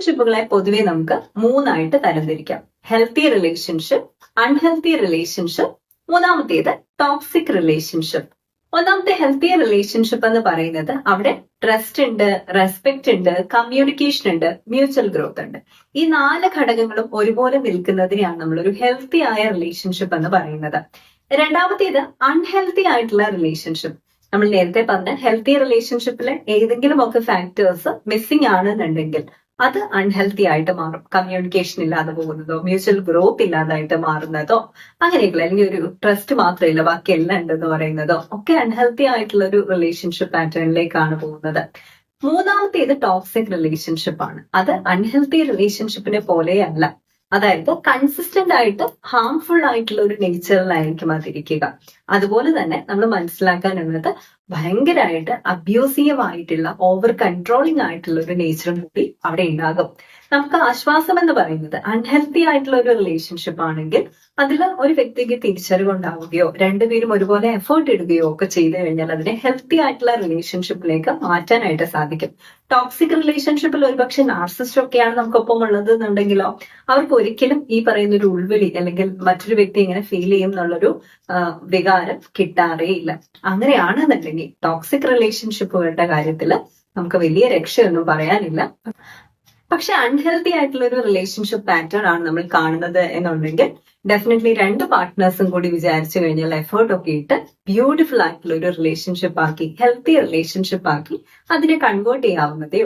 റിലേഷൻഷിപ്പുകളെ പൊതുവെ നമുക്ക് മൂന്നായിട്ട് തരംതിരിക്കാം. ഹെൽത്തി റിലേഷൻഷിപ്പ്, അൺഹെൽത്തി റിലേഷൻഷിപ്പ്, മൂന്നാമത്തേത് ടോക്സിക് റിലേഷൻഷിപ്പ്. ഒന്നാമത്തെ ഹെൽത്തി റിലേഷൻഷിപ്പ് എന്ന് പറയുന്നത് അവിടെ ട്രസ്റ്റ് ഉണ്ട്, റെസ്പെക്ട് ഉണ്ട്, കമ്മ്യൂണിക്കേഷൻ ഉണ്ട്, മ്യൂച്വൽ ഗ്രോത്ത് ഉണ്ട്. ഈ 4 ഘടകങ്ങളും ഒരുപോലെ നിൽക്കുന്നതിനെയാണ് നമ്മളൊരു ഹെൽത്തി ആയ റിലേഷൻഷിപ്പ് എന്ന് പറയുന്നത്. രണ്ടാമത്തേത് അൺഹെൽത്തി ആയിട്ടുള്ള റിലേഷൻഷിപ്പ്. നമ്മൾ നേരത്തെ പറഞ്ഞ ഹെൽത്തി റിലേഷൻഷിപ്പിലെ ഏതെങ്കിലും ഒക്കെ ഫാക്ടേഴ്സ് മിസ്സിംഗ് ആണെന്നുണ്ടെങ്കിൽ അത് അൺഹെൽത്തി ആയിട്ട് മാറും. കമ്മ്യൂണിക്കേഷൻ ഇല്ലാതെ പോകുന്നതോ, മ്യൂച്വൽ ഗ്രോത്ത് ഇല്ലാതായിട്ട് മാറുന്നതോ, അങ്ങനെയൊക്കെയുള്ള, അല്ലെങ്കിൽ ഒരു ട്രസ്റ്റ് മാത്രമില്ല ബാക്കി എല്ലാം ഉണ്ടെന്ന് പറയുന്നതോ ഒക്കെ അൺഹെൽത്തി ആയിട്ടുള്ള ഒരു റിലേഷൻഷിപ്പ് പാറ്റേണിലേക്കാണ് പോകുന്നത്. മൂന്നാമത്തേത് ടോക്സിക് റിലേഷൻഷിപ്പ് ആണ്. അത് അൺഹെൽത്തി റിലേഷൻഷിപ്പിനെ പോലെയല്ല. അതായത് കൺസിസ്റ്റന്റ് ആയിട്ട് ഹാംഫുൾ ആയിട്ടുള്ള ഒരു നേച്ചറിലായിരിക്കും അതിരിക്കുക. അതുപോലെ തന്നെ നമ്മൾ മനസ്സിലാക്കാനുള്ളത് ഭയങ്കരമായിട്ട് അബ്യൂസീവ് ആയിട്ടുള്ള, ഓവർ കൺട്രോളിംഗ് ആയിട്ടുള്ള ഒരു നേച്ചറും കൂടി അവിടെ ഉണ്ടാകും. നമുക്ക് ആശ്വാസം എന്ന് പറയുന്നത് അൺഹെൽത്തി ആയിട്ടുള്ള ഒരു റിലേഷൻഷിപ്പ് ആണെങ്കിൽ അതിൽ ഒരു വ്യക്തിക്ക് തിരിച്ചറിവുണ്ടാവുകയോ രണ്ടുപേരും ഒരുപോലെ എഫേർട്ട് ഇടുകയോ ഒക്കെ ചെയ്തു കഴിഞ്ഞാൽ അതിനെ ഹെൽത്തി ആയിട്ടുള്ള റിലേഷൻഷിപ്പിലേക്ക് മാറ്റാനായിട്ട് സാധിക്കും. ടോക്സിക് റിലേഷൻഷിപ്പിൽ ഒരുപക്ഷെ നാർസിസ്റ്റ് ഒക്കെയാണ് നമുക്കൊപ്പം ഉള്ളത് എന്നുണ്ടെങ്കിലോ അവർക്ക് ഒരിക്കലും ഈ പറയുന്ന ഒരു ഉൾവിളി അല്ലെങ്കിൽ മറ്റൊരു വ്യക്തി ഇങ്ങനെ ഫീൽ ചെയ്യും എന്നുള്ളൊരു വികാരം കിട്ടാറേ ഇല്ല. അങ്ങനെയാണെന്നുണ്ടെങ്കിൽ ടോക്സിക് റിലേഷൻഷിപ്പുകളുടെ കാര്യത്തിൽ നമുക്ക് വലിയ രക്ഷയൊന്നും പറയാനില്ല. പക്ഷെ അൺഹെൽത്തി ആയിട്ടുള്ള ഒരു റിലേഷൻഷിപ്പ് പാറ്റേൺ ആണ് നമ്മൾ കാണുന്നത് എന്നുണ്ടെങ്കിൽ ഡെഫിനറ്റ്ലി 2 പാർട്ട്നേഴ്സും കൂടി വിചാരിച്ചു കഴിഞ്ഞാൽ എഫേർട്ട് ഒക്കെ ഇട്ട് ബ്യൂട്ടിഫുൾ ആയിട്ടുള്ള ഒരു റിലേഷൻഷിപ്പ് ആക്കി, ഹെൽത്തി റിലേഷൻഷിപ്പ് ആക്കി അതിനെ കൺവേർട്ട് ചെയ്യാവുന്നതേ